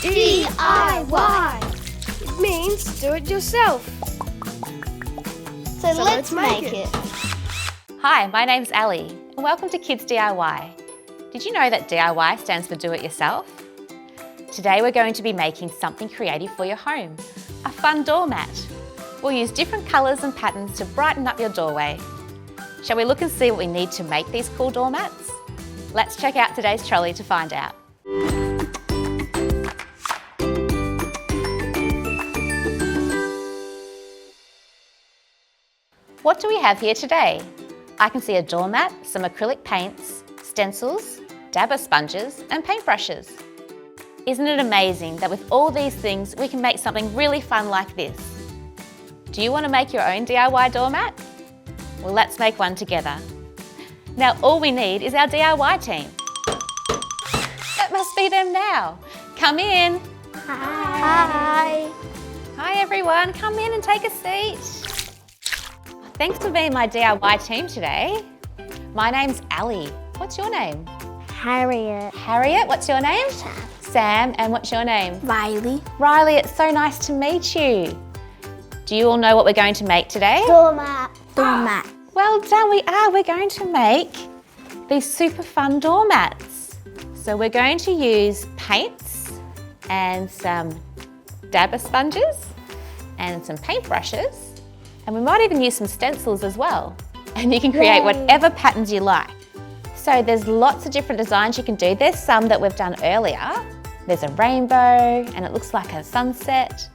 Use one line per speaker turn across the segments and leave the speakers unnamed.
D.I.Y. It means do it yourself.
So let's make it.
Hi, my name's Ali, and welcome to Kids D.I.Y. Did you know that D.I.Y stands for Do It Yourself? Today we're going to be making something creative for your home, a fun doormat. We'll use different colours and patterns to brighten up your doorway. Shall we look and see what we need to make these cool doormats? Let's check out today's trolley to find out. What do we have here today? I can see a doormat, some acrylic paints, stencils, dabber sponges and paintbrushes. Isn't it amazing that with all these things we can make something really fun like this? Do you want to make your own DIY doormat? Well, let's make one together. Now all we need is our DIY team. That must be them now. Come in.
Hi.
Hi everyone, come in and take a seat. Thanks for being my DIY team today. My name's Ali. What's your name?
Harriet.
Harriet, what's your name? Sam, and what's your name?
Riley.
Riley, it's so nice to meet you. Do you all know what we're going to make today?
Doormat. Doormat.
Well done, we are. We're going to make these super fun doormats. So we're going to use paints and some dabber sponges and some paintbrushes. And we might even use some stencils as well. And you can create whatever patterns you like. So there's lots of different designs you can do. There's some that we've done earlier. There's a rainbow and it looks like a sunset.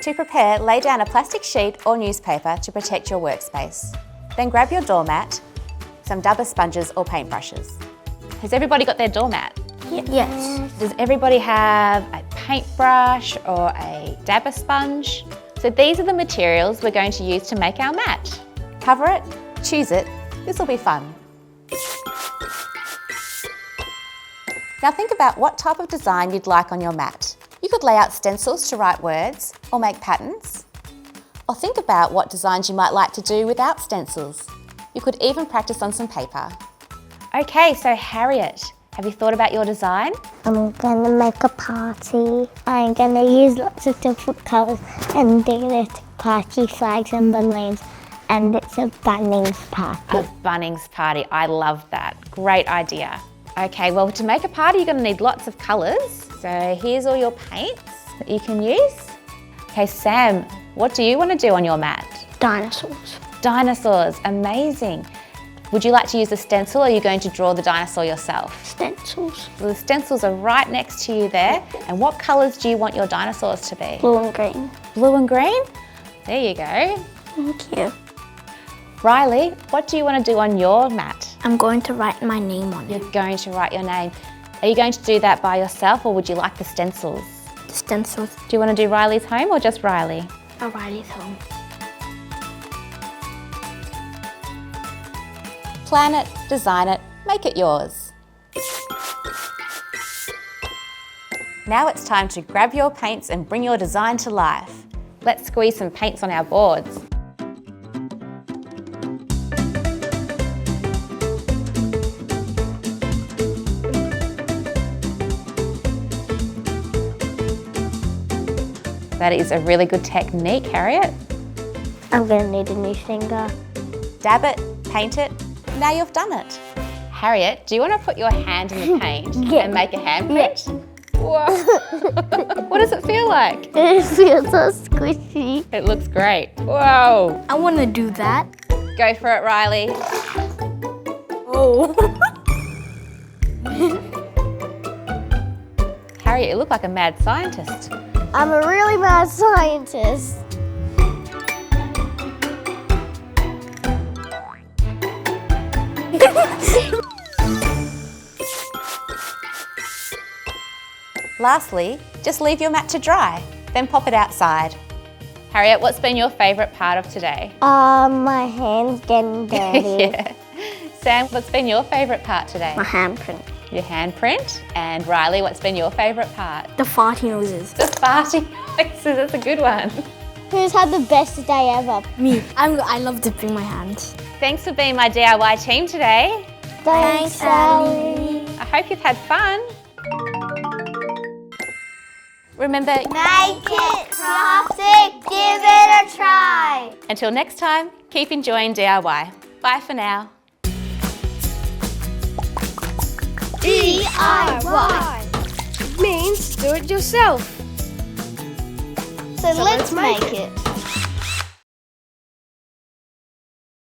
To prepare, lay down a plastic sheet or newspaper to protect your workspace. Then grab your doormat, some dabber sponges or paintbrushes. Has everybody got their doormat?
Yes.
Does everybody have a paintbrush or a dabber sponge? So these are the materials we're going to use to make our mat. Cover it, choose it, this will be fun. Now think about what type of design you'd like on your mat. You could lay out stencils to write words or make patterns. Or think about what designs you might like to do without stencils. You could even practice on some paper. Okay, so Harriet, have you thought about your design?
I'm gonna make a party. I'm gonna use lots of different colours and decorate party flags and balloons. And it's a Bunnings party.
A Bunnings party, I love that. Great idea. Okay, well to make a party you're gonna need lots of colours. So here's all your paints that you can use. Okay, Sam, what do you want to do on your mat?
Dinosaurs.
Dinosaurs, amazing. Would you like to use a stencil or are you going to draw the dinosaur yourself?
Stencils.
Well, the stencils are right next to you there. And what colours do you want your dinosaurs to be?
Blue and green.
Blue and green? There you go.
Thank you.
Riley, what do you want to do on your mat?
I'm going to write my name on it.
You're going to write your name. Are you going to do that by yourself or would you like the stencils?
The stencils.
Do you want to do Riley's home or just Riley?
Riley's home.
Plan it, design it, make it yours. Now it's time to grab your paints and bring your design to life. Let's squeeze some paints on our boards. That is a really good technique, Harriet.
I'm gonna need a new finger.
Dab it, paint it, now you've done it. Harriet, do you want to put your hand in the paint and make a handprint? Whoa. What does it feel like?
It feels so squishy.
It looks great. Whoa.
I want to do that.
Go for it, Riley.
Oh.
Harriet, you look like a mad scientist.
I'm a really mad scientist.
Lastly, just leave your mat to dry, then pop it outside. Harriet, what's been your favourite part of today?
My hand's getting dirty.
Yeah. Sam, what's been your favourite part today?
My handprint.
Your handprint. And Riley, what's been your favourite part?
The farty noises.
The farting noises, that's a good one.
Who's had the best day ever? Me. I love dipping my hands.
Thanks for being my DIY team today.
Thanks, Sally.
I Hope you've had fun. Remember,
Make it crafty, give it a try.
until next time, keep enjoying DIY. Bye for now.
D.I.Y. It means do it yourself.
So let's make it.